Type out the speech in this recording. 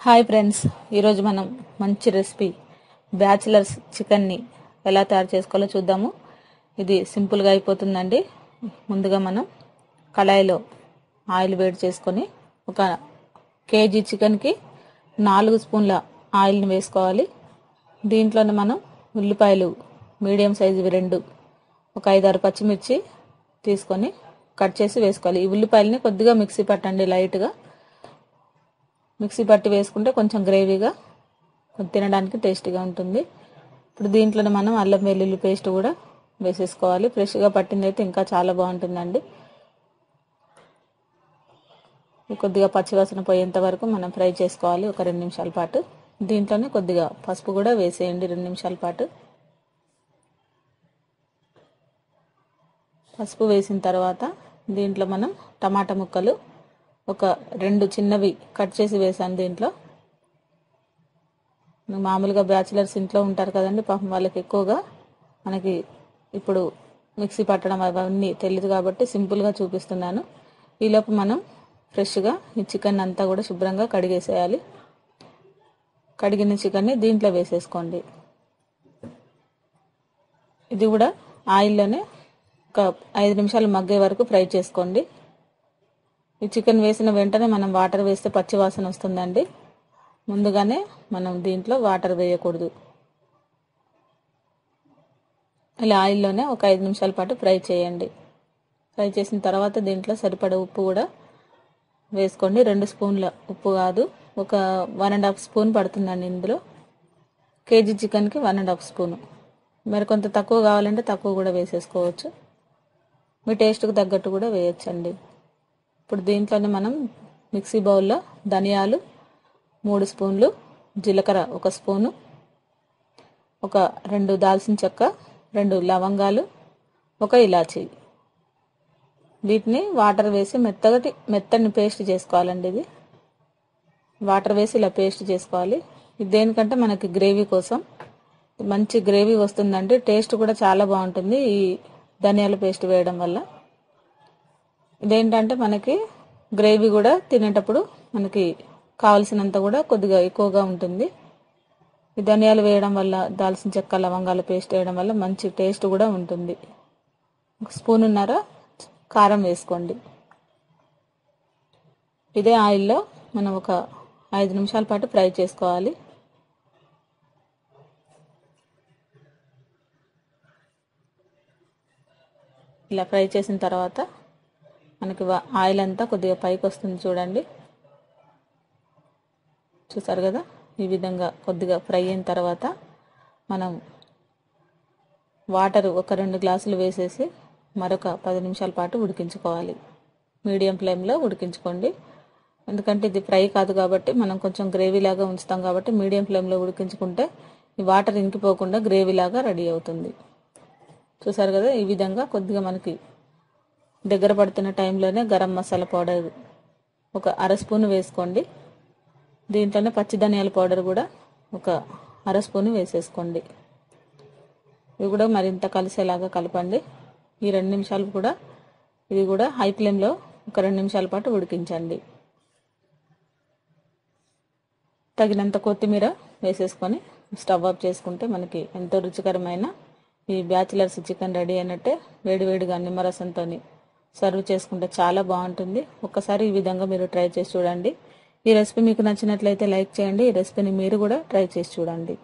Hi friends, ఈరోజు మనం మంచి రెసిపీ బ్యాచిలర్స్ చికెన్ని ఎలా తయారు చేసుకోవాలో చూద్దాము. ఇది సింపుల్గా అయిపోతుందండి. ముందుగా మనం కళాయిలో ఆయిల్ వేడి చేసుకొని ఒక కేజీ చికెన్కి 4 స్పూన్ల ఆయిల్ని వేసుకోవాలి. దీంట్లోనే మనం ఉల్లిపాయలు మీడియం సైజువి 2, ఒక 5-6 పచ్చిమిర్చి తీసుకొని కట్ చేసి వేసుకోవాలి. ఈ ఉల్లిపాయలని కొద్దిగా మిక్సీ పట్టండి, లైట్గా మిక్సీ పట్టి వేసుకుంటే కొంచెం గ్రేవీగా తినడానికి టేస్టీగా ఉంటుంది. ఇప్పుడు దీంట్లోనే మనం అల్లం వెల్లుల్లి పేస్ట్ కూడా వేసేసుకోవాలి. ఫ్రెష్గా పట్టింది అయితే ఇంకా చాలా బాగుంటుందండి. కొద్దిగా పచ్చివాసన పోయేంత వరకు మనం ఫ్రై చేసుకోవాలి ఒక 2 నిమిషాల పాటు. దీంట్లోనే కొద్దిగా పసుపు కూడా వేసేయండి 2 నిమిషాల పాటు. పసుపు వేసిన తర్వాత దీంట్లో మనం టమాటా ముక్కలు ఒక 2 చిన్నవి కట్ చేసి వేసాను. దీంట్లో మామూలుగా బ్యాచిలర్స్ ఇంట్లో ఉంటారు కదండి, పాపం వాళ్ళకి ఎక్కువగా మనకి ఇప్పుడు మిక్సీ పట్టడం అవన్నీ తెలియదు కాబట్టి సింపుల్గా చూపిస్తున్నాను. ఈలోపు మనం ఫ్రెష్గా ఈ చికెన్ అంతా కూడా శుభ్రంగా కడిగేసేయాలి. కడిగిన చికెన్ని దీంట్లో వేసేసుకోండి. ఇది కూడా ఆయిల్లోనే ఒక 5 నిమిషాలు మగ్గే వరకు ఫ్రై చేసుకోండి. ఈ చికెన్ వేసిన వెంటనే మనం వాటర్ వేస్తే పచ్చి వాసన వస్తుందండి. ముందుగానే మనం దీంట్లో వాటర్ వేయకూడదు. ఇలా ఆయిల్లోనే ఒక 5 నిమిషాల పాటు ఫ్రై చేయండి. ఫ్రై చేసిన తర్వాత దీంట్లో సరిపడ ఉప్పు కూడా వేసుకోండి. 2 స్పూన్ల ఉప్పు కాదు, ఒక 1.5 స్పూన్ పడుతుందండి. ఇందులో కేజీ చికెన్కి 1.5 స్పూను. మరి కొంత తక్కువ కావాలంటే తక్కువ కూడా వేసేసుకోవచ్చు. మీ టేస్ట్కి తగ్గట్టు కూడా వేయచ్చండి. ఇప్పుడు దీంట్లోనే మనం మిక్సీ బౌల్లో ధనియాలు 3 స్పూన్లు, జీలకర్ర 1 స్పూను, ఒక 2 దాల్చిన చెక్క, 2 లవంగాలు, 1 ఇలాచీ, వీటిని వాటర్ వేసి మెత్తని పేస్ట్ చేసుకోవాలండి. ఇది వాటర్ వేసి ఇలా పేస్ట్ చేసుకోవాలి. ఇది దేనికంటే మనకి గ్రేవీ కోసం మంచి గ్రేవీ వస్తుందండి. టేస్ట్ కూడా చాలా బాగుంటుంది ఈ ధనియాల పేస్ట్ వేయడం వల్ల. ఇదేంటంటే మనకి గ్రేవీ కూడా తినేటప్పుడు మనకి కావలసినంత కూడా కొద్దిగా ఎక్కువగా ఉంటుంది. ఈ ధనియాలు వేయడం వల్ల, దాల్చిన చెక్క, లవంగాల పేస్ట్ వేయడం వల్ల మంచి టేస్ట్ కూడా ఉంటుంది. 1 స్పూనున్నర కారం వేసుకోండి. ఇదే ఆయిల్లో మనం ఒక 5 నిమిషాల పాటు ఫ్రై చేసుకోవాలి. ఇలా ఫ్రై చేసిన తర్వాత మనకి ఆయిల్ అంతా కొద్దిగా పైకి వస్తుంది చూడండి. చూసారు కదా, ఈ విధంగా కొద్దిగా ఫ్రై అయిన తర్వాత మనం వాటర్ ఒక 2 గ్లాసులు వేసేసి మరొక 10 నిమిషాల పాటు ఉడికించుకోవాలి. మీడియం ఫ్లేమ్లో ఉడికించుకోండి. ఎందుకంటే ఇది ఫ్రై కాదు కాబట్టి మనం కొంచెం గ్రేవీ లాగా ఉంచుతాం కాబట్టి మీడియం ఫ్లేమ్లో ఉడికించుకుంటే ఈ వాటర్ ఇంకిపోకుండా గ్రేవీ లాగా రెడీ అవుతుంది. చూసారు కదా, ఈ విధంగా కొద్దిగా మనకి దగ్గర పడుతున్న టైంలోనే గరం మసాలా పౌడర్ ఒక 1/2 స్పూన్ వేసుకోండి. దీంట్లోనే పచ్చి ధనియాల పౌడర్ కూడా ఒక 1/2 స్పూన్ వేసేసుకోండి. ఇవి కూడా మరింత కలిసేలాగా కలపండి. ఈ 2 నిమిషాలు కూడా ఇది కూడా హై ఫ్లేమ్లో ఒక 2 నిమిషాల పాటు ఉడికించండి. తగినంత కొత్తిమీర వేసేసుకొని స్టవ్ ఆఫ్ చేసుకుంటే మనకి ఎంతో రుచికరమైన ఈ బ్యాచిలర్స్ చికెన్ రెడీ అయినట్టే. వేడివేడిగా నిమ్మరసంతో సర్వ్ చేసుకుంటే చాలా బాగుంటుంది. ఒక్కసారి ఈ విధంగా మీరు ట్రై చేసి చూడండి. ఈ రెసిపీ మీకు నచ్చినట్లయితే లైక్ చేయండి. ఈ రెసిపీని మీరు కూడా ట్రై చేసి చూడండి.